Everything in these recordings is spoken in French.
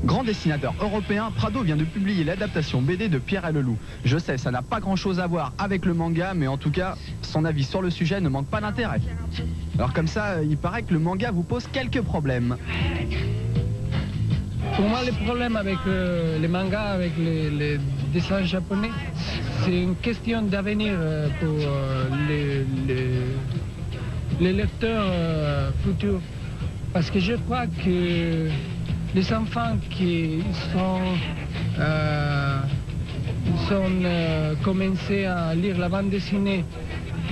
Grand dessinateur européen, Prado vient de publier l'adaptation BD de Pierre et le Loup. Je sais, ça n'a pas grand chose à voir avec le manga, mais en tout cas, son avis sur le sujet ne manque pas d'intérêt. Alors comme ça, il paraît que le manga vous pose quelques problèmes. Pour moi, le problème avec les mangas, avec les dessins japonais, c'est une question d'avenir pour les lecteurs futurs. Parce que je crois que les enfants qui sont commencés à lire la bande dessinée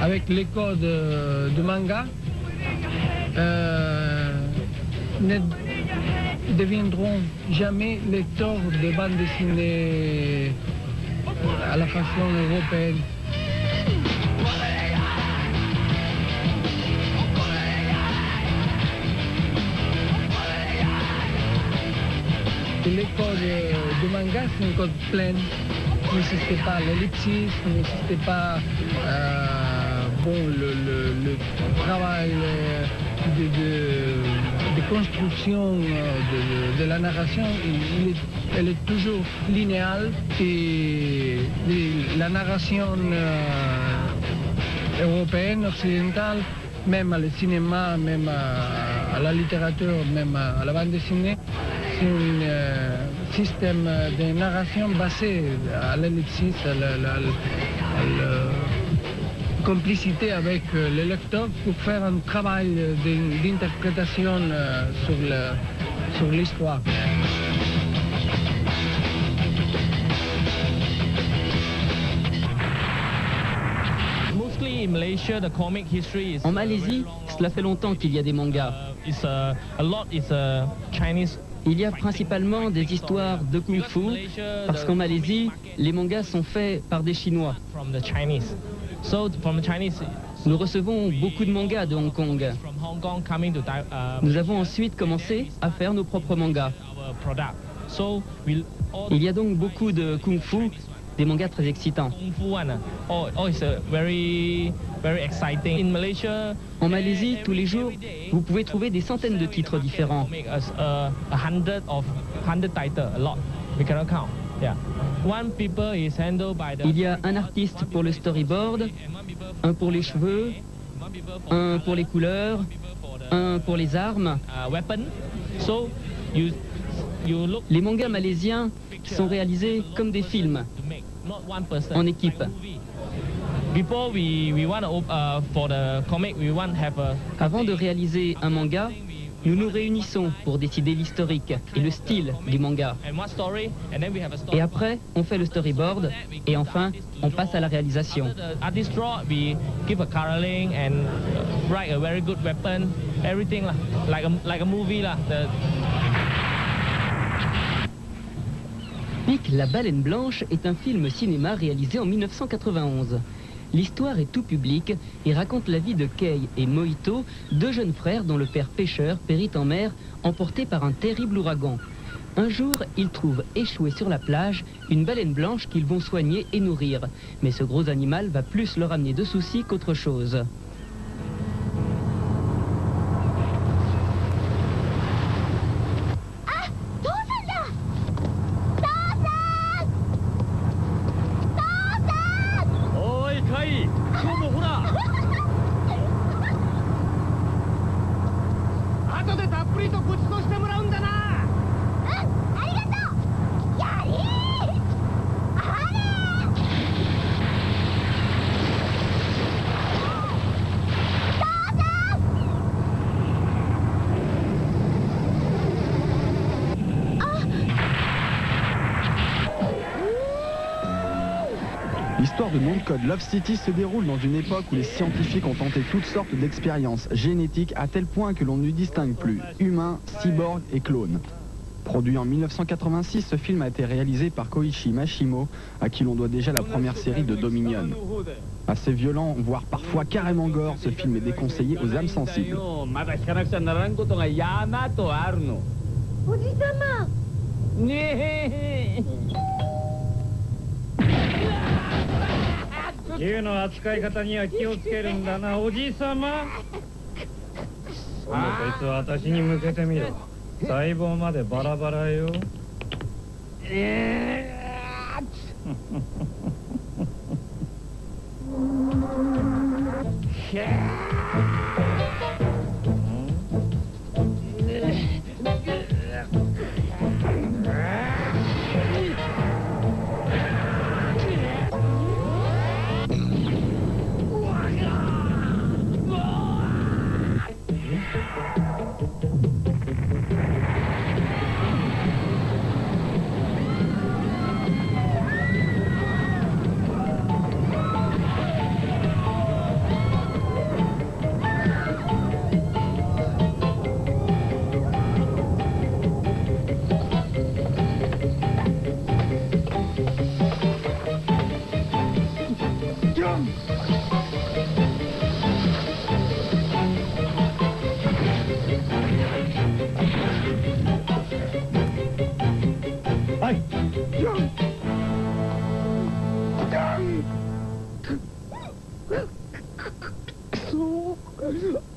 avec les codes de manga ne deviendront jamais lecteurs de bande dessinée à la façon européenne. Les codes de manga, c'est un code plein. N'existait pas l'ellipsis, n'existait pas le travail de construction de la narration. Elle est toujours linéale et la narration européenne, occidentale, même au cinéma, même à la littérature, même à la bande dessinée, c'est un système de narration basé à l'ellipsis, à la complicité avec le lecteur pour faire un travail d'interprétation sur l'histoire. En Malaisie, cela fait longtemps qu'il y a des mangas. Il y a principalement des histoires de kung-fu, parce qu'en Malaisie, les mangas sont faits par des Chinois. Nous recevons beaucoup de mangas de Hong Kong. Nous avons ensuite commencé à faire nos propres mangas. Il y a donc beaucoup de kung-fu, des mangas très excitants. En Malaisie, tous les jours, vous pouvez trouver des centaines de titres différents. Il y a un artiste pour le storyboard, un pour les cheveux, un pour les couleurs, un pour les armes. Les mangas malaisiens sont réalisés comme des films, en équipe. Avant de réaliser un manga, nous nous réunissons pour décider l'historique et le style du manga. Et après, on fait le storyboard et enfin, on passe à la réalisation. Pic, la baleine blanche est un film cinéma réalisé en 1991. L'histoire est tout public et raconte la vie de Kei et Mohito, deux jeunes frères dont le père pêcheur périt en mer, emporté par un terrible ouragan. Un jour, ils trouvent échouée sur la plage une baleine blanche qu'ils vont soigner et nourrir. Mais ce gros animal va plus leur amener de soucis qu'autre chose. L'histoire de nom de code Love City se déroule dans une époque où les scientifiques ont tenté toutes sortes d'expériences génétiques à tel point que l'on ne distingue plus humains, cyborgs et clones. Produit en 1986, ce film a été réalisé par Koichi Mashimo, à qui l'on doit déjà la première série de Dominion. Assez violent, voire parfois carrément gore, ce film est déconseillé aux âmes sensibles.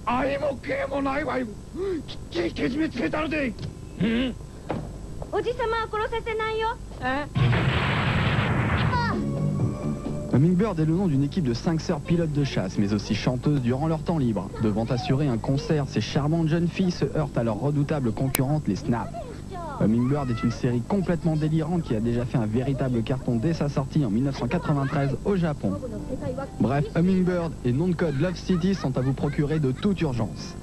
愛も敬もないわよ。きっちりけじめつけたので。おじさまは殺させないよ。Hummingbird est le nom d'une équipe de 5 sœurs pilotes de chasse, mais aussi chanteuses durant leur temps libre. Devant assurer un concert, ces charmantes jeunes filles se heurtent à leurs redoutables concurrentes, les Snaps. Hummingbird est une série complètement délirante qui a déjà fait un véritable carton dès sa sortie en 1993 au Japon. Bref, Hummingbird et nom de code Love City sont à vous procurer de toute urgence.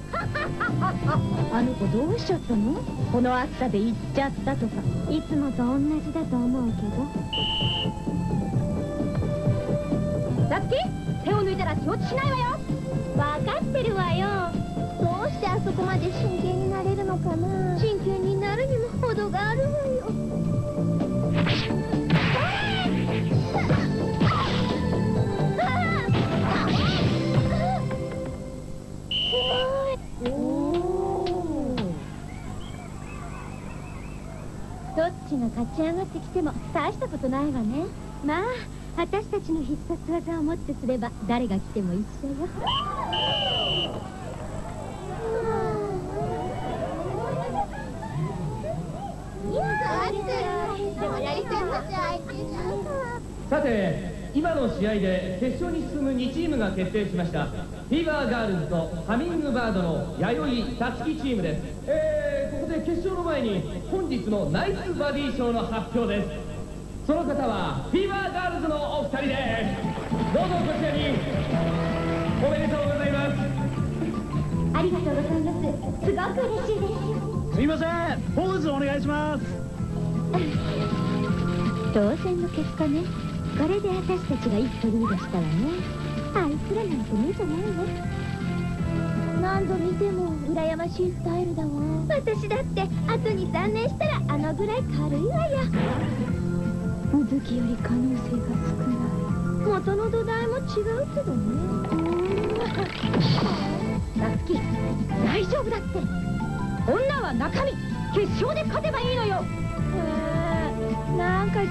あの子どうしちゃったの？この暑さで行っちゃったとか。いつもと同じだと思うけど。さつき、手を抜いたら承知しないわよ。分かってるわよ。どうしてあそこまで真剣になれるのかな。真剣になるにも程があるわよ。どっちが勝ち上がってきても大したことないわね。まあ私たちの必殺技をもってすれば誰が来ても一緒よ。さて、今の試合で決勝に進む2チームが決定しました。フィーバーガールズとハミングバードの弥生たつきチームです。ここで決勝の前に本日のナイスバディ賞の発表です。その方はフィーバーガールズのお二人です。どうぞこちらに。おめでとうございます。ありがとうございます。すごく嬉しいです。すいません、ポーズお願いします。当然の結果ね。これで私たちが一歩リードしたわね。あいつらなんて目じゃないわ。何度見ても羨ましいスタイルだわ。私だってあと2、3年したらあのぐらい軽いわよ。うずきより可能性が少ない。元の土台も違うけどね。さつき、大丈夫だって。女は中身、決勝で勝てばいいのよ。なんか違う。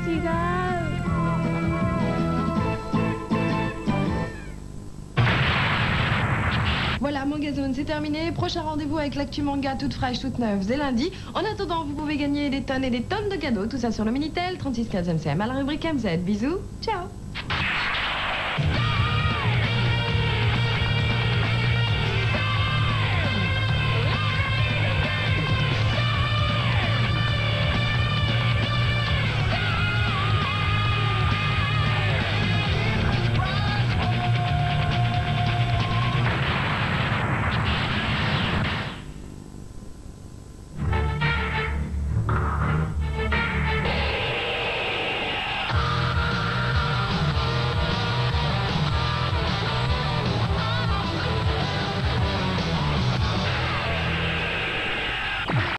Voilà, Manga Zone, c'est terminé. Prochain rendez-vous avec l'actu manga toute fraîche, toute neuve, c'est lundi. En attendant, vous pouvez gagner des tonnes et des tonnes de cadeaux. Tout ça sur le Minitel, 3615 MCM à la rubrique MZ. Bisous, ciao.